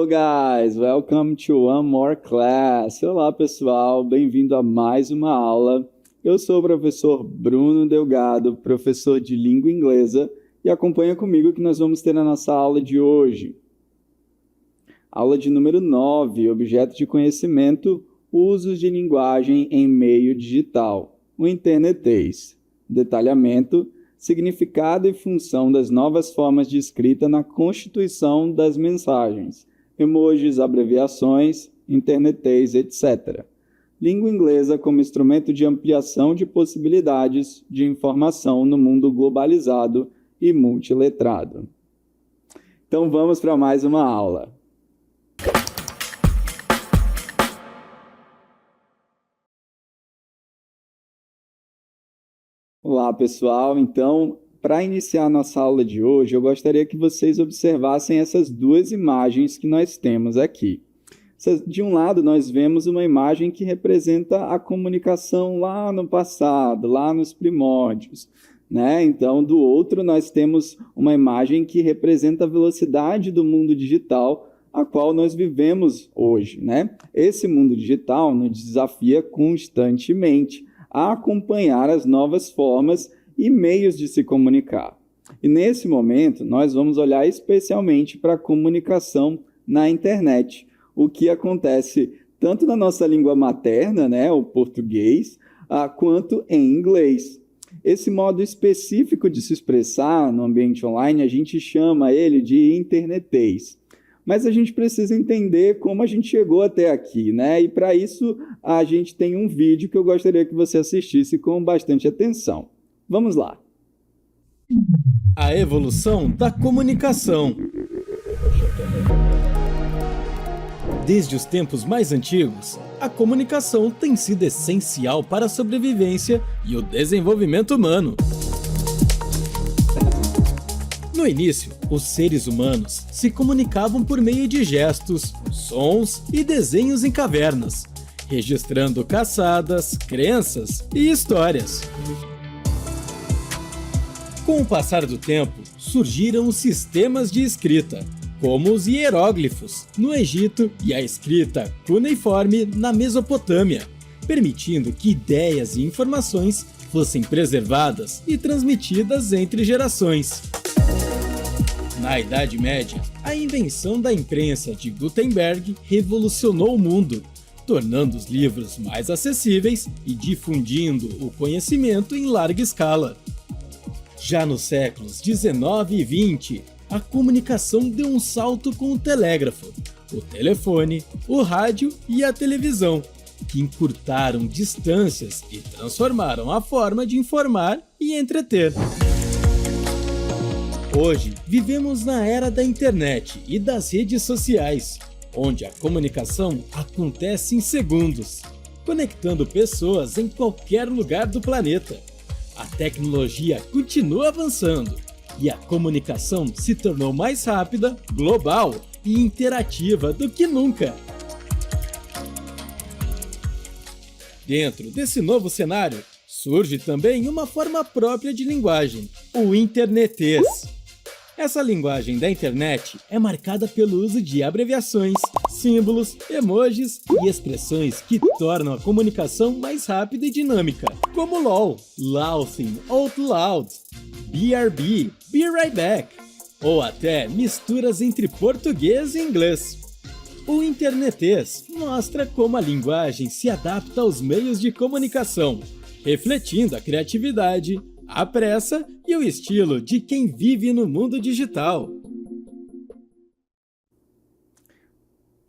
Hello guys, welcome to one more class. Olá pessoal, bem-vindo a mais uma aula. Eu sou o professor Bruno Delgado, professor de língua inglesa, e acompanha comigo que nós vamos ter na nossa aula de hoje. Aula de número 9, objeto de conhecimento, usos de linguagem em meio digital, o internetês. Detalhamento, significado e função das novas formas de escrita na constituição das mensagens, emojis, abreviações, internetês, etc. Língua inglesa como instrumento de ampliação de possibilidades de informação no mundo globalizado e multiletrado. Então vamos para mais uma aula. Olá, pessoal. Então, para iniciar nossa aula de hoje, eu gostaria que vocês observassem essas duas imagens que nós temos aqui. De um lado, nós vemos uma imagem que representa a comunicação lá no passado, lá nos primórdios, né? Então, do outro, nós temos uma imagem que representa a velocidade do mundo digital, a qual nós vivemos hoje, né? Esse mundo digital nos desafia constantemente a acompanhar as novas formas e meios de se comunicar. E nesse momento, nós vamos olhar especialmente para a comunicação na internet, o que acontece tanto na nossa língua materna, né, o português, quanto em inglês. Esse modo específico de se expressar no ambiente online, a gente chama ele de internetês. Mas a gente precisa entender como a gente chegou até aqui, né? E para isso a gente tem um vídeo que eu gostaria que você assistisse com bastante atenção. Vamos lá. A evolução da comunicação. Desde os tempos mais antigos, a comunicação tem sido essencial para a sobrevivência e o desenvolvimento humano. No início, os seres humanos se comunicavam por meio de gestos, sons e desenhos em cavernas, registrando caçadas, crenças e histórias. Com o passar do tempo, surgiram os sistemas de escrita, como os hieróglifos no Egito e a escrita cuneiforme na Mesopotâmia, permitindo que ideias e informações fossem preservadas e transmitidas entre gerações. Na Idade Média, a invenção da imprensa de Gutenberg revolucionou o mundo, tornando os livros mais acessíveis e difundindo o conhecimento em larga escala. Já nos séculos 19 e 20, a comunicação deu um salto com o telégrafo, o telefone, o rádio e a televisão, que encurtaram distâncias e transformaram a forma de informar e entreter. Hoje, vivemos na era da internet e das redes sociais, onde a comunicação acontece em segundos, conectando pessoas em qualquer lugar do planeta. A tecnologia continua avançando e a comunicação se tornou mais rápida, global e interativa do que nunca. Dentro desse novo cenário, surge também uma forma própria de linguagem, o internetês. Essa linguagem da internet é marcada pelo uso de abreviações, símbolos, emojis e expressões que tornam a comunicação mais rápida e dinâmica, como LOL, Laughing Out Loud, BRB, Be Right Back, ou até misturas entre português e inglês. O internetês mostra como a linguagem se adapta aos meios de comunicação, refletindo a criatividade, a pressa e o estilo de quem vive no mundo digital.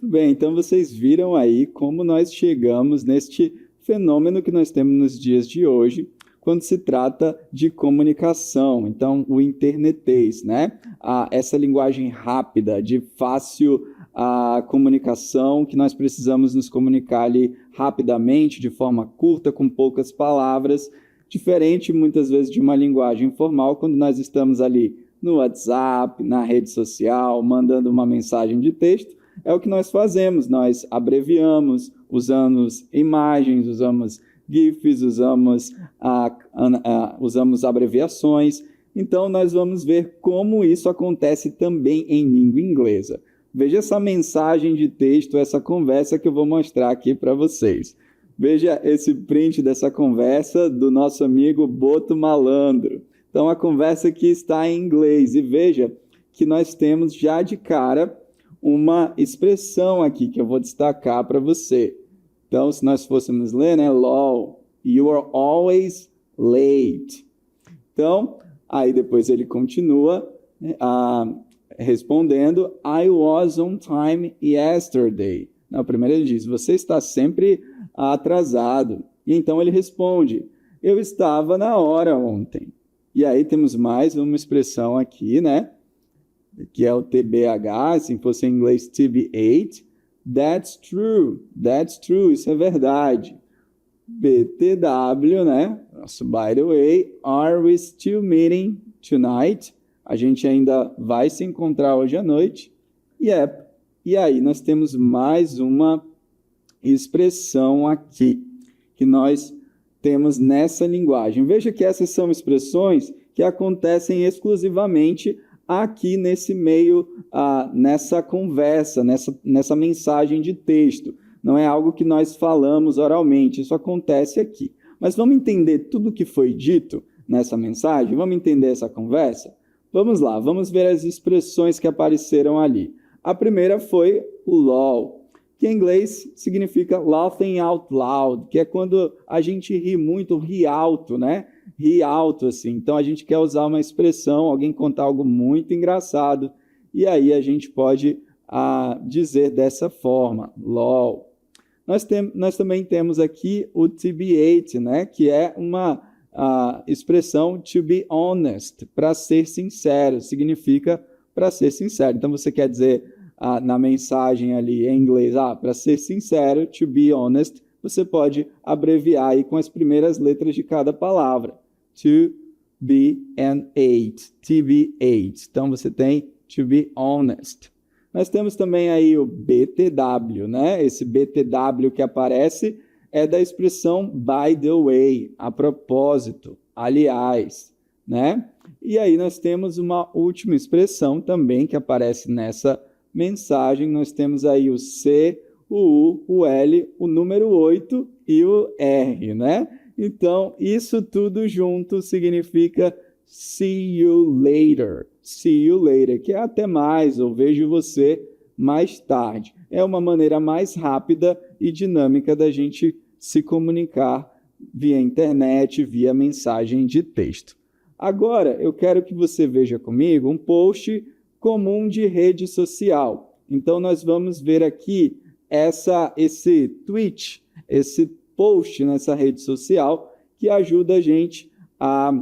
Muito bem, então vocês viram aí como nós chegamos neste fenômeno que nós temos nos dias de hoje, quando se trata de comunicação. Então, o internetês, né? Essa linguagem rápida, de fácil comunicação, que nós precisamos nos comunicar ali rapidamente, de forma curta, com poucas palavras, diferente muitas vezes de uma linguagem formal, quando nós estamos ali no WhatsApp, na rede social, mandando uma mensagem de texto, é o que nós fazemos, nós abreviamos, usamos imagens, usamos GIFs, usamos abreviações. Então, nós vamos ver como isso acontece também em língua inglesa. Veja essa mensagem de texto, essa conversa que eu vou mostrar aqui para vocês. Veja esse print dessa conversa do nosso amigo Boto Malandro. Então, a conversa aqui está em inglês. E veja que nós temos já de cara uma expressão aqui que eu vou destacar para você. Então, se nós fôssemos ler, né? LOL, you are always late. Então, aí depois ele continua respondendo, I was on time yesterday. Não, primeiro ele diz, você está sempre atrasado. E então ele responde, eu estava na hora ontem. E aí temos mais uma expressão aqui, né? Que é o TBH, se fosse em inglês TB8. That's true, isso é verdade. BTW, né? So, by the way, are we still meeting tonight? A gente ainda vai se encontrar hoje à noite. Yep. E aí nós temos mais uma expressão aqui que nós temos nessa linguagem. Veja que essas são expressões que acontecem exclusivamente aqui nesse meio, nessa conversa, nessa mensagem de texto. Não é algo que nós falamos oralmente, isso acontece aqui. Mas vamos entender tudo o que foi dito nessa mensagem? Vamos entender essa conversa? Vamos lá, vamos ver as expressões que apareceram ali. A primeira foi o LOL, que em inglês significa laughing out loud, que é quando a gente ri muito, ri alto, né? Ri alto, assim. Então, a gente quer usar uma expressão, alguém contar algo muito engraçado, e aí a gente pode dizer dessa forma, LOL. Nós também temos aqui o TB8, né? Que é uma expressão to be honest, para ser sincero, significa para ser sincero. Então, você quer dizer na mensagem ali em inglês, para ser sincero, to be honest, você pode abreviar aí com as primeiras letras de cada palavra. To be an 8, TB8. Então, você tem to be honest. Nós temos também aí o BTW, né? Esse BTW que aparece é da expressão by the way, a propósito, aliás, né? E aí nós temos uma última expressão também que aparece nessa mensagem. Nós temos aí o C, o U, o L, o número 8 e o R, né? Então, isso tudo junto significa see you later. See you later, que é até mais, ou vejo você mais tarde. É uma maneira mais rápida e dinâmica da gente se comunicar via internet, via mensagem de texto. Agora, eu quero que você veja comigo um post comum de rede social. Então, nós vamos ver aqui esse tweet, esse post nessa rede social que ajuda a gente a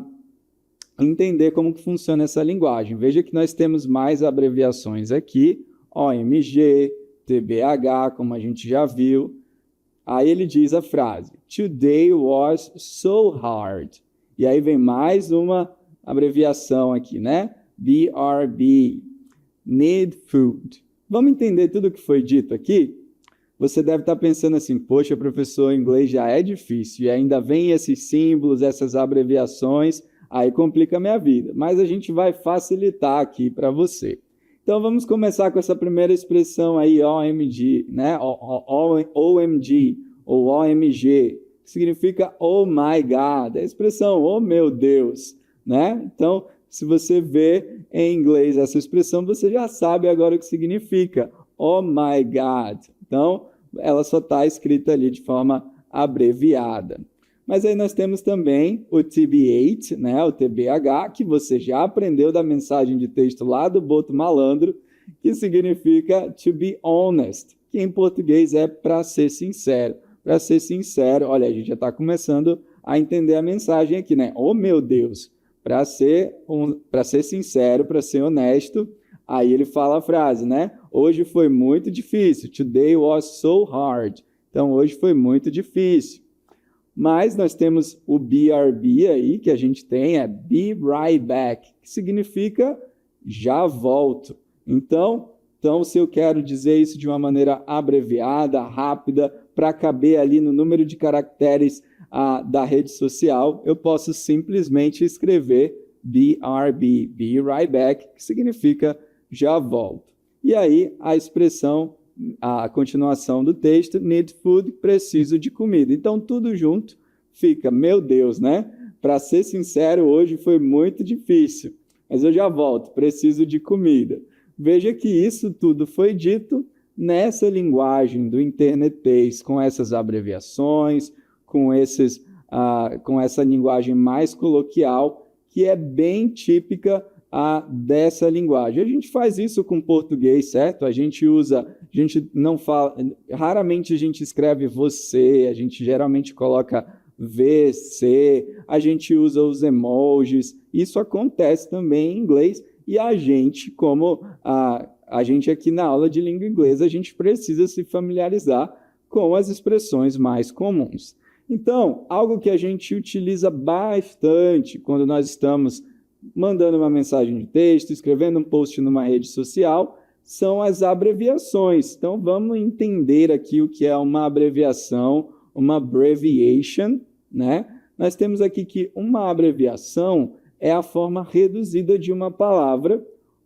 entender como que funciona essa linguagem. Veja que nós temos mais abreviações aqui, OMG, TBH, como a gente já viu. Aí ele diz a frase, Today was so hard. E aí vem mais uma abreviação aqui, né? BRB, need food. Vamos entender tudo o que foi dito aqui? Você deve estar pensando assim, poxa, professor, inglês já é difícil, e ainda vem esses símbolos, essas abreviações, aí complica a minha vida. Mas a gente vai facilitar aqui para você. Então, vamos começar com essa primeira expressão aí, OMG, né? OMG, ou OMG, que significa Oh my God, é a expressão Oh meu Deus, né? Então, se você vê em inglês essa expressão, você já sabe agora o que significa Oh my God. Então, ela só está escrita ali de forma abreviada. Mas aí nós temos também o TB8, né, o TBH, que você já aprendeu da mensagem de texto lá do Boto Malandro, que significa to be honest, que em português é para ser sincero. Para ser sincero, olha, a gente já está começando a entender a mensagem aqui, né? Oh, meu Deus! Para ser sincero, para ser honesto, aí ele fala a frase, né? Hoje foi muito difícil. Today was so hard. Então, hoje foi muito difícil. Mas nós temos o BRB aí, que a gente tem, é be right back, que significa já volto. Então, se eu quero dizer isso de uma maneira abreviada, rápida, para caber ali no número de caracteres da rede social, eu posso simplesmente escrever BRB, be right back, que significa já volto. E aí a expressão, a continuação do texto, need food, preciso de comida. Então, tudo junto fica, meu Deus, né? Para ser sincero, hoje foi muito difícil, mas eu já volto, preciso de comida. Veja que isso tudo foi dito nessa linguagem do internetês, com essas abreviações, com essa linguagem mais coloquial, que é bem típica dessa linguagem. A gente faz isso com português, certo? A gente não fala, raramente a gente escreve você, a gente geralmente coloca VC, a gente usa os emojis, isso acontece também em inglês, e a gente, como a gente aqui na aula de língua inglesa, a gente precisa se familiarizar com as expressões mais comuns. Então, algo que a gente utiliza bastante quando nós estamos mandando uma mensagem de texto, escrevendo um post numa rede social, são as abreviações. Então, vamos entender aqui o que é uma abreviação, uma abbreviation, né? Nós temos aqui que uma abreviação é a forma reduzida de uma palavra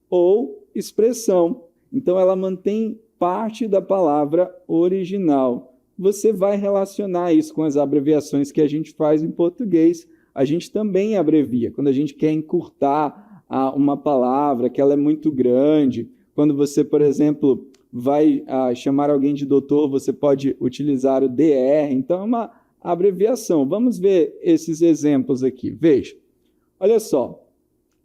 ou expressão. Então, ela mantém parte da palavra original. Você vai relacionar isso com as abreviações que a gente faz em português. A gente também abrevia. Quando a gente quer encurtar uma palavra, que ela é muito grande, quando você, por exemplo, vai chamar alguém de doutor, você pode utilizar o DR. Então, é uma abreviação. Vamos ver esses exemplos aqui. Veja. Olha só.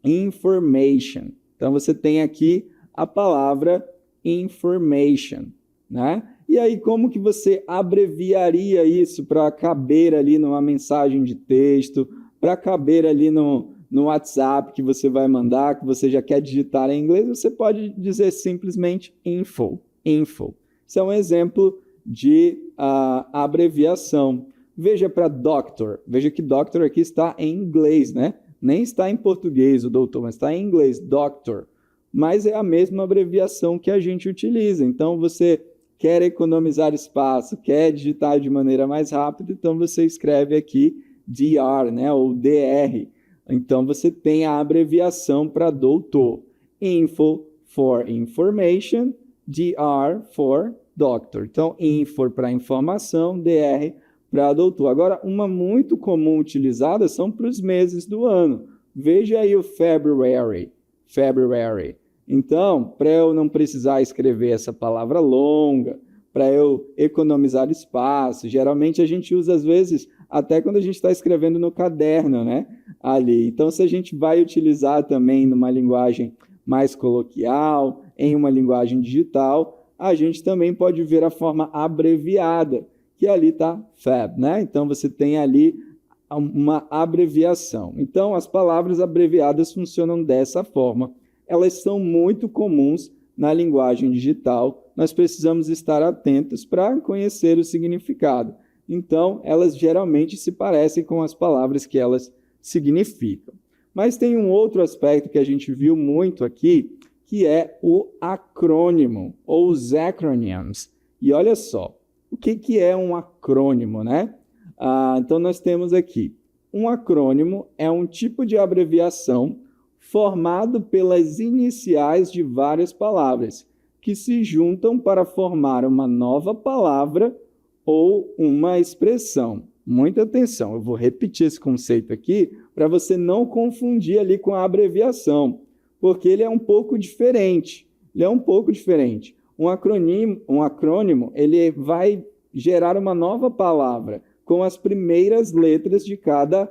Information. Então, você tem aqui a palavra information, né? E aí, como que você abreviaria isso para caber ali numa mensagem de texto, para caber ali no WhatsApp que você vai mandar, que você já quer digitar em inglês? Você pode dizer simplesmente info. Isso é um exemplo de abreviação. Veja para doctor. Veja que doctor aqui está em inglês, né? Nem está em português o doutor, mas está em inglês, doctor. Mas é a mesma abreviação que a gente utiliza. Então, você quer economizar espaço, quer digitar de maneira mais rápida, então você escreve aqui DR, né, ou DR. Então, você tem a abreviação para doutor. Info for information, DR for doctor. Então, info para informação, DR para doutor. Agora, uma muito comum utilizada são para os meses do ano. Veja aí o February. Então, para eu não precisar escrever essa palavra longa, para eu economizar espaço, geralmente a gente usa, às vezes, até quando a gente está escrevendo no caderno, né? Ali. Então, se a gente vai utilizar também numa linguagem mais coloquial, em uma linguagem digital, a gente também pode ver a forma abreviada, que ali está Feb, né? Então, você tem ali uma abreviação. Então, as palavras abreviadas funcionam dessa forma. Elas são muito comuns na linguagem digital. Nós precisamos estar atentos para conhecer o significado. Então, elas geralmente se parecem com as palavras que elas significam. Mas tem um outro aspecto que a gente viu muito aqui, que é o acrônimo, ou os acronyms. E olha só, o que é um acrônimo, né? Então, nós temos aqui, um acrônimo é um tipo de abreviação formado pelas iniciais de várias palavras, que se juntam para formar uma nova palavra ou uma expressão. Muita atenção, eu vou repetir esse conceito aqui para você não confundir ali com a abreviação, porque ele é um pouco diferente. Um acrônimo, ele vai gerar uma nova palavra com as primeiras letras de cada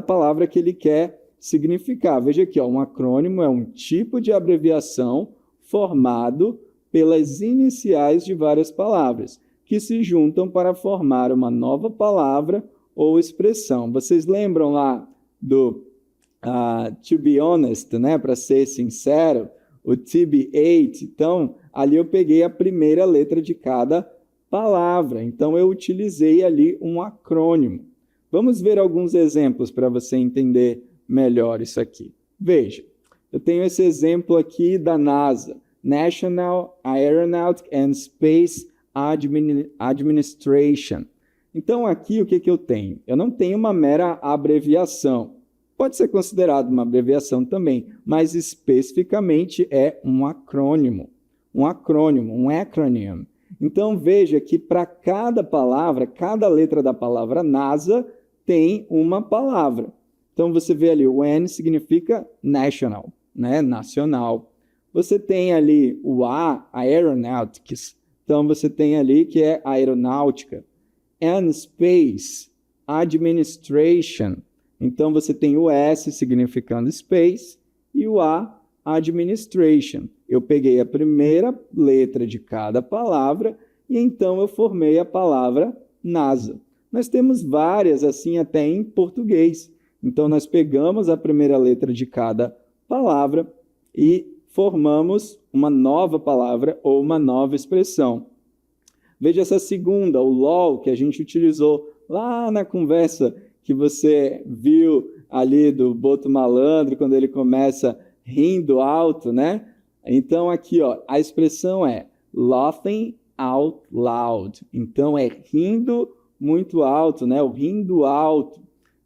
palavra que ele quer significar. Veja aqui, um acrônimo é um tipo de abreviação formado pelas iniciais de várias palavras, que se juntam para formar uma nova palavra ou expressão. Vocês lembram lá do to be honest, né? Para ser sincero, o TB8. Então, ali eu peguei a primeira letra de cada palavra. Então, eu utilizei ali um acrônimo. Vamos ver alguns exemplos para você entender melhor isso aqui. Veja, eu tenho esse exemplo aqui da NASA, National Aeronautic and Space Administration. Então, aqui o que eu tenho? Eu não tenho uma mera abreviação. pode ser considerado uma abreviação também, mas especificamente é um acrônimo. Um acrônimo, um acronym. Então, veja que para cada palavra, cada letra da palavra NASA tem uma palavra. Então, você vê ali, o N significa national, né? Nacional. Você tem ali o A, aeronautics. Então, você tem ali que é aeronáutica. And space, administration. Então, você tem o S significando space e o A, administration. Eu peguei a primeira letra de cada palavra e então eu formei a palavra NASA. Nós temos várias assim até em português. Então, nós pegamos a primeira letra de cada palavra e formamos uma nova palavra ou uma nova expressão. Veja essa segunda, o LOL, que a gente utilizou lá na conversa que você viu ali do Boto Malandro, quando ele começa rindo alto, né? Então, aqui, ó, a expressão é laughing out loud. Então, é rindo muito alto, né? O rindo alto.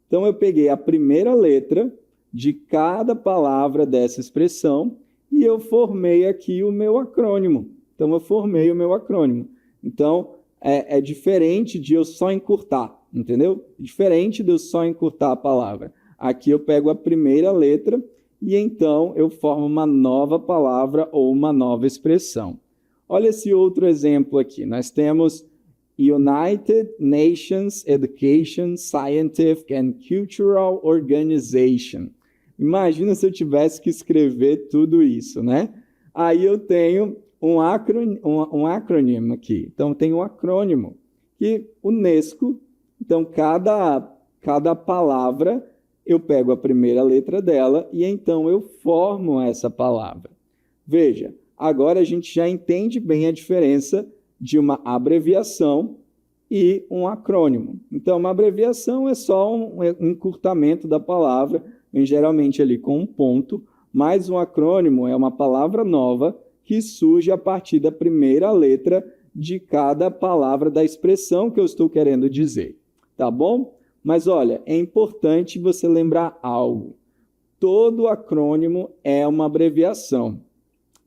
Então, eu peguei a primeira letra de cada palavra dessa expressão e eu formei aqui o meu acrônimo. Então, eu formei o meu acrônimo. Então, é diferente de eu só encurtar, entendeu? Diferente de eu só encurtar a palavra. Aqui eu pego a primeira letra e então eu formo uma nova palavra ou uma nova expressão. Olha esse outro exemplo aqui. Nós temos United Nations Education, Scientific and Cultural Organization. Imagina se eu tivesse que escrever tudo isso, né? Aí eu tenho um acrônimo aqui. Então, tem um acrônimo, que UNESCO. Então, cada palavra, eu pego a primeira letra dela e então eu formo essa palavra. Veja, agora a gente já entende bem a diferença de uma abreviação e um acrônimo. Então, uma abreviação é só um encurtamento da palavra, geralmente ali com um ponto, mas um acrônimo é uma palavra nova que surge a partir da primeira letra de cada palavra da expressão que eu estou querendo dizer. Tá bom? Mas olha, é importante você lembrar algo. Todo acrônimo é uma abreviação,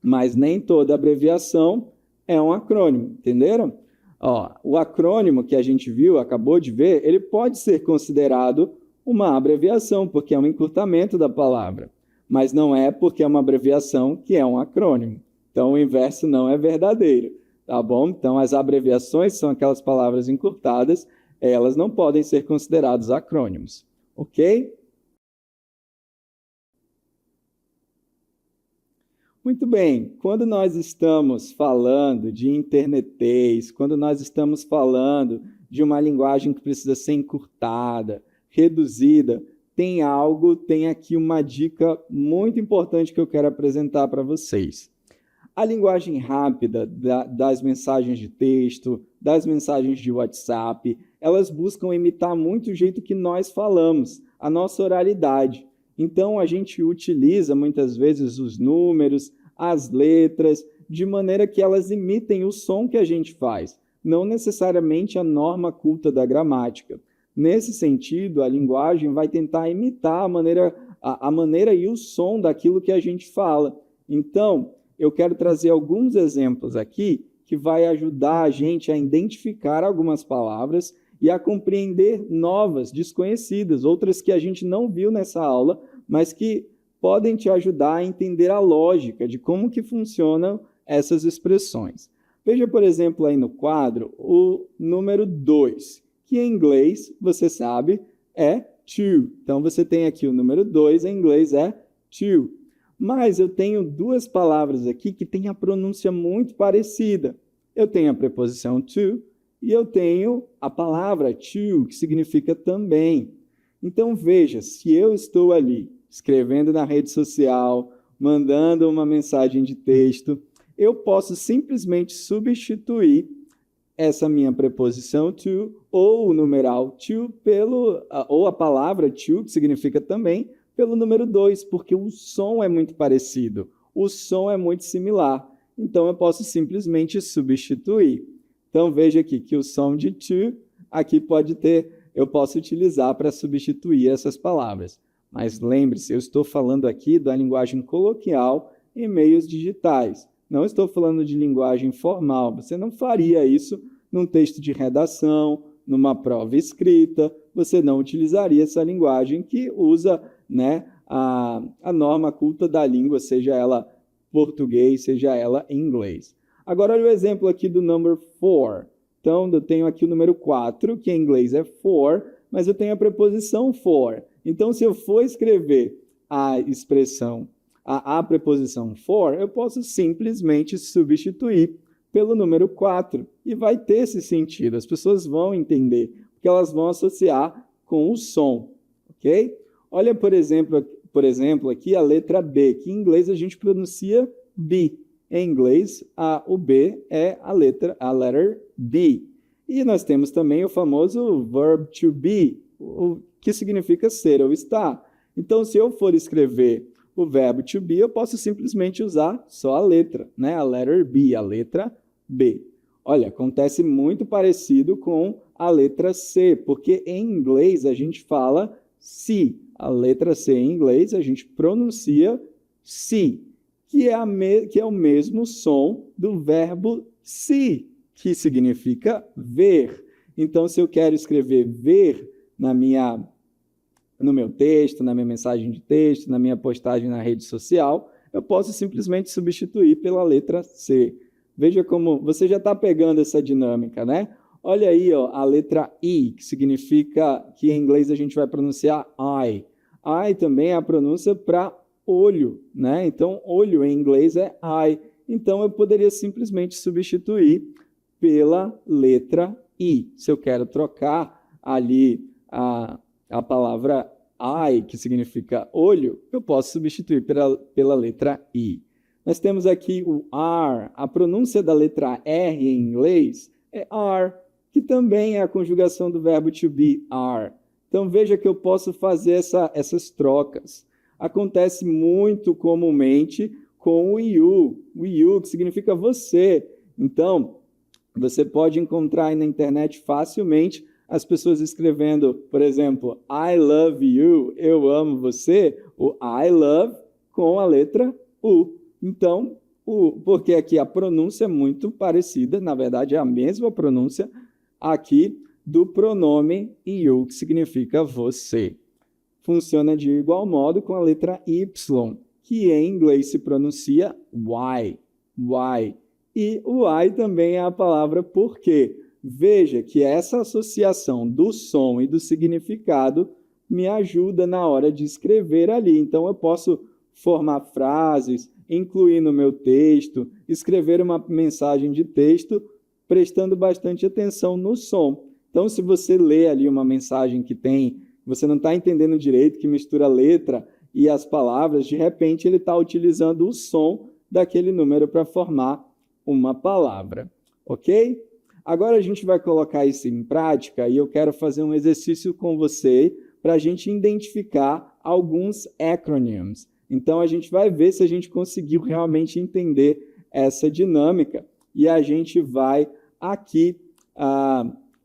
mas nem toda abreviação é um acrônimo, entenderam? Ó, o acrônimo que a gente viu, acabou de ver, ele pode ser considerado uma abreviação, porque é um encurtamento da palavra, mas não é porque é uma abreviação que é um acrônimo. Então, o inverso não é verdadeiro, tá bom? Então, as abreviações são aquelas palavras encurtadas, elas não podem ser consideradas acrônimos, ok? Muito bem, quando nós estamos falando de internetês, quando nós estamos falando de uma linguagem que precisa ser encurtada, reduzida, tem aqui uma dica muito importante que eu quero apresentar para vocês. A linguagem rápida das mensagens de texto, das mensagens de WhatsApp, elas buscam imitar muito o jeito que nós falamos, a nossa oralidade. Então, a gente utiliza muitas vezes os números, as letras, de maneira que elas imitem o som que a gente faz, não necessariamente a norma culta da gramática. Nesse sentido, a linguagem vai tentar imitar a maneira e o som daquilo que a gente fala. Então, eu quero trazer alguns exemplos aqui que vai ajudar a gente a identificar algumas palavras e a compreender novas, desconhecidas, outras que a gente não viu nessa aula, mas que podem te ajudar a entender a lógica de como que funcionam essas expressões. Veja, por exemplo, aí no quadro, o número 2, que em inglês, você sabe, é to. Então, você tem aqui o número 2, em inglês é to. Mas eu tenho duas palavras aqui que têm a pronúncia muito parecida. Eu tenho a preposição to e eu tenho a palavra to, que significa também. Então, veja, se eu estou ali escrevendo na rede social, mandando uma mensagem de texto, eu posso simplesmente substituir essa minha preposição to ou o numeral to ou a palavra to, que significa também, pelo número 2, porque o som é muito parecido, o som é muito similar. Então, eu posso simplesmente substituir. Então, veja aqui que o som de to, aqui eu posso utilizar para substituir essas palavras. Mas lembre-se, eu estou falando aqui da linguagem coloquial em meios digitais. Não estou falando de linguagem formal. Você não faria isso num texto de redação, numa prova escrita. Você não utilizaria essa linguagem que usa, né, a norma culta da língua, seja ela português, seja ela inglês. Agora, olha o exemplo aqui do number 4. Então, eu tenho aqui o número 4, que em inglês é for, mas eu tenho a preposição for. Então, se eu for escrever a expressão, a preposição for, eu posso simplesmente substituir pelo número 4. E vai ter esse sentido. As pessoas vão entender, porque elas vão associar com o som, ok? Olha, por exemplo, aqui a letra B, que em inglês a gente pronuncia B. Em inglês, o B é a letter B. E nós temos também o famoso verb to be, o que significa ser ou estar. Então, se eu for escrever o verbo to be, eu posso simplesmente usar só a letra, né? A letter B, a letra B. Olha, acontece muito parecido com a letra C, porque em inglês a gente fala se. A letra C em inglês a gente pronuncia se, que é o mesmo som do verbo see, que significa ver. Então, se eu quero escrever ver no meu texto, na minha mensagem de texto, na minha postagem na rede social, eu posso simplesmente substituir pela letra C. Veja como você já está pegando essa dinâmica, né? Olha aí, ó, a letra I, que significa que em inglês a gente vai pronunciar eye. Eye também é a pronúncia para olho, né? Então, olho em inglês é eye. Então, eu poderia simplesmente substituir pela letra I. Se eu quero trocar ali a palavra eye, que significa olho, eu posso substituir pela letra I. Nós temos aqui o are. A pronúncia da letra R em inglês é are, que também é a conjugação do verbo to be, are. Então, veja que eu posso fazer essas trocas. Acontece muito comumente com o you, que significa você. Então, você pode encontrar aí na internet facilmente as pessoas escrevendo, por exemplo, I love you, eu amo você, o I love com a letra U. Então, porque aqui a pronúncia é muito parecida, na verdade é a mesma pronúncia aqui do pronome you, que significa você. Funciona de igual modo com a letra Y, que em inglês se pronuncia why. E o why também é a palavra porque. Veja que essa associação do som e do significado me ajuda na hora de escrever ali. Então, eu posso formar frases, incluir no meu texto, escrever uma mensagem de texto, prestando bastante atenção no som. Então, se você lê ali uma mensagem que você não está entendendo direito, que mistura a letra e as palavras, de repente ele está utilizando o som daquele número para formar uma palavra, ok? Agora a gente vai colocar isso em prática e eu quero fazer um exercício com você para a gente identificar alguns acronyms. Então, a gente vai ver se a gente conseguiu realmente entender essa dinâmica e a gente vai aqui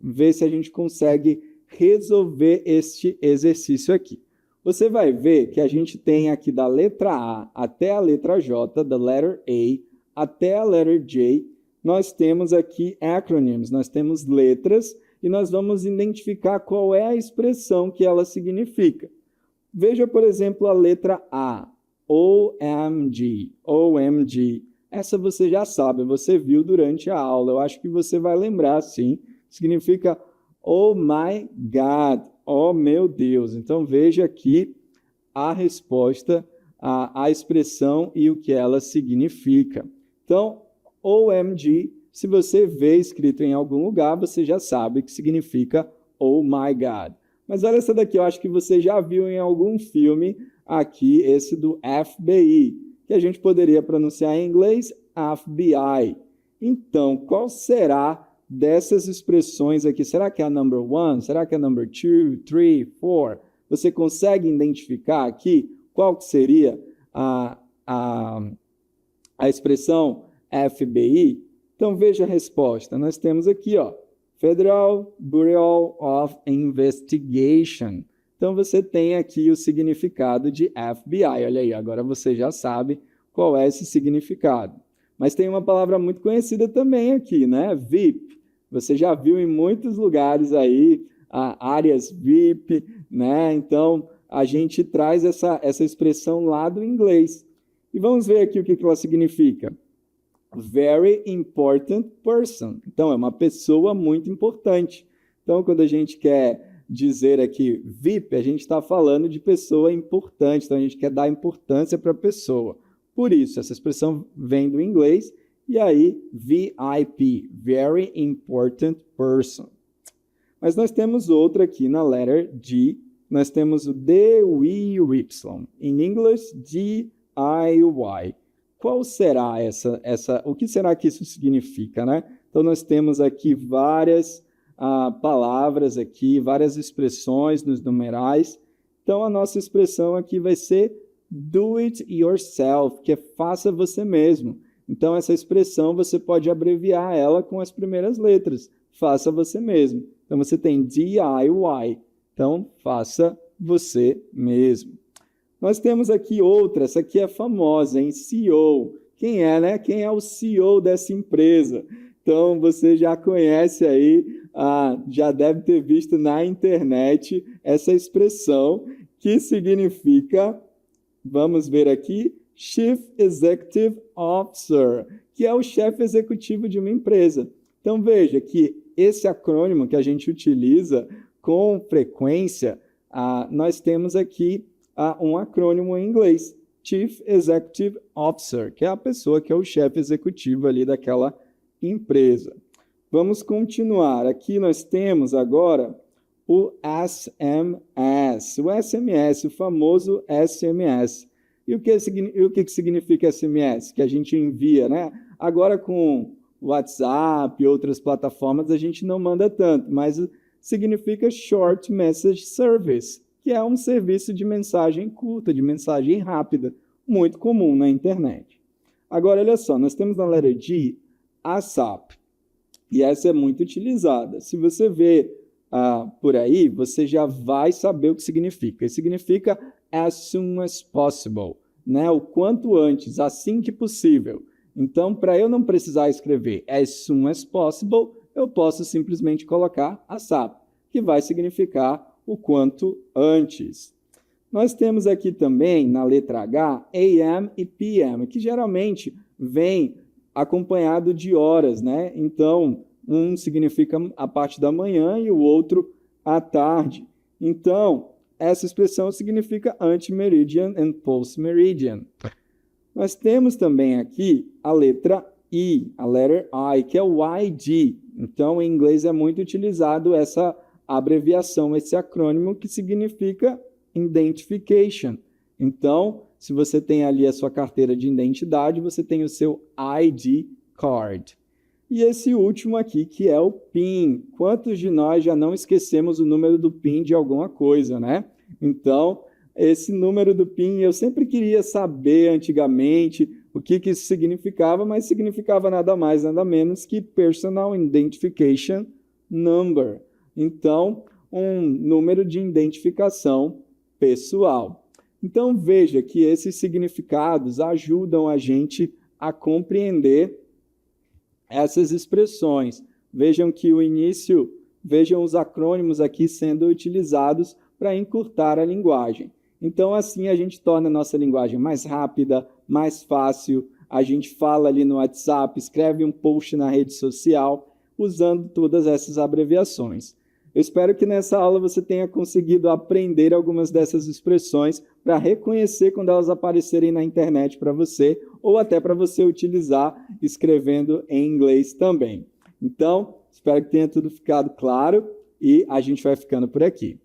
ver se a gente consegue resolver este exercício aqui. Você vai ver que a gente tem aqui da letra A até a letra J, da letter A até a letter J, nós temos aqui acronyms, nós temos letras e nós vamos identificar qual é a expressão que ela significa. Veja, por exemplo, a letra A, OMG. Essa você já sabe, você viu durante a aula, eu acho que você vai lembrar, sim. Significa oh my God, oh meu Deus. Então, veja aqui a resposta, a expressão e o que ela significa. Então, OMG, se você vê escrito em algum lugar, você já sabe que significa oh my God. Mas olha essa daqui, eu acho que você já viu em algum filme aqui, esse do FBI, que a gente poderia pronunciar em inglês FBI. Então, qual será dessas expressões aqui? Será que é a number 1? Será que é a number 2, 3, 4? Você consegue identificar aqui qual que seria a expressão FBI? Então, veja a resposta. Nós temos aqui, ó, Federal Bureau of Investigation. Então, você tem aqui o significado de FBI. Olha aí, agora você já sabe qual é esse significado. Mas tem uma palavra muito conhecida também aqui, né? VIP. Você já viu em muitos lugares aí, áreas VIP, né? Então, a gente traz essa expressão lá do inglês. E vamos ver aqui o que ela significa. Very important person. Então, é uma pessoa muito importante. Então, quando a gente quer dizer aqui VIP, a gente está falando de pessoa importante. Então, a gente quer dar importância para a pessoa. Por isso, essa expressão vem do inglês. E aí, VIP, Very Important Person. Mas nós temos outra aqui na letter D. Nós temos o DIY. Em inglês, DIY. Qual será o que será que isso significa, né? Então, nós temos aqui várias palavras aqui, várias expressões nos numerais. Então, a nossa expressão aqui vai ser do it yourself, que é faça você mesmo. Então, essa expressão você pode abreviar ela com as primeiras letras. Faça você mesmo. Então, você tem DIY. Então, faça você mesmo. Nós temos aqui outra, essa aqui é famosa, hein? CEO. Quem é, né? Quem é o CEO dessa empresa? Então, você já conhece aí, já deve ter visto na internet essa expressão que significa, vamos ver aqui, Chief Executive Officer, que é o chefe executivo de uma empresa. Então, veja que esse acrônimo que a gente utiliza com frequência, nós temos aqui um acrônimo em inglês, Chief Executive Officer, que é a pessoa que é o chefe executivo ali daquela empresa. Vamos continuar. Aqui nós temos agora o SMS. O SMS, o famoso SMS. E o que significa SMS? Que a gente envia, né? Agora com WhatsApp e outras plataformas a gente não manda tanto, mas significa Short Message Service, que é um serviço de mensagem curta, de mensagem rápida, muito comum na internet. Agora, olha só, nós temos na letra G, ASAP, e essa é muito utilizada. Se você vê por aí, você já vai saber o que significa. Significa as soon as possible, né? O quanto antes, assim que possível. Então, para eu não precisar escrever as soon as possible, eu posso simplesmente colocar ASAP, que vai significar o quanto antes. Nós temos aqui também, na letra H, AM e PM, que geralmente vem acompanhado de horas, né? Então, um significa a parte da manhã e o outro à tarde. Então, essa expressão significa ante-meridian and post-meridian. Nós temos também aqui a letra I, a letter I, que é o ID. Então, em inglês é muito utilizado essa abreviação, esse acrônimo que significa Identification. Então, se você tem ali a sua carteira de identidade, você tem o seu ID card. E esse último aqui, que é o PIN. Quantos de nós já não esquecemos o número do PIN de alguma coisa, né? Então, esse número do PIN, eu sempre queria saber antigamente o que isso significava, mas significava nada mais, nada menos que Personal Identification Number. Então, um número de identificação pessoal. Então, veja que esses significados ajudam a gente a compreender essas expressões. Vejam que vejam os acrônimos aqui sendo utilizados para encurtar a linguagem. Então, assim, a gente torna a nossa linguagem mais rápida, mais fácil. A gente fala ali no WhatsApp, escreve um post na rede social, usando todas essas abreviações. Eu espero que nessa aula você tenha conseguido aprender algumas dessas expressões para reconhecer quando elas aparecerem na internet para você, ou até para você utilizar escrevendo em inglês também. Então, espero que tenha tudo ficado claro e a gente vai ficando por aqui.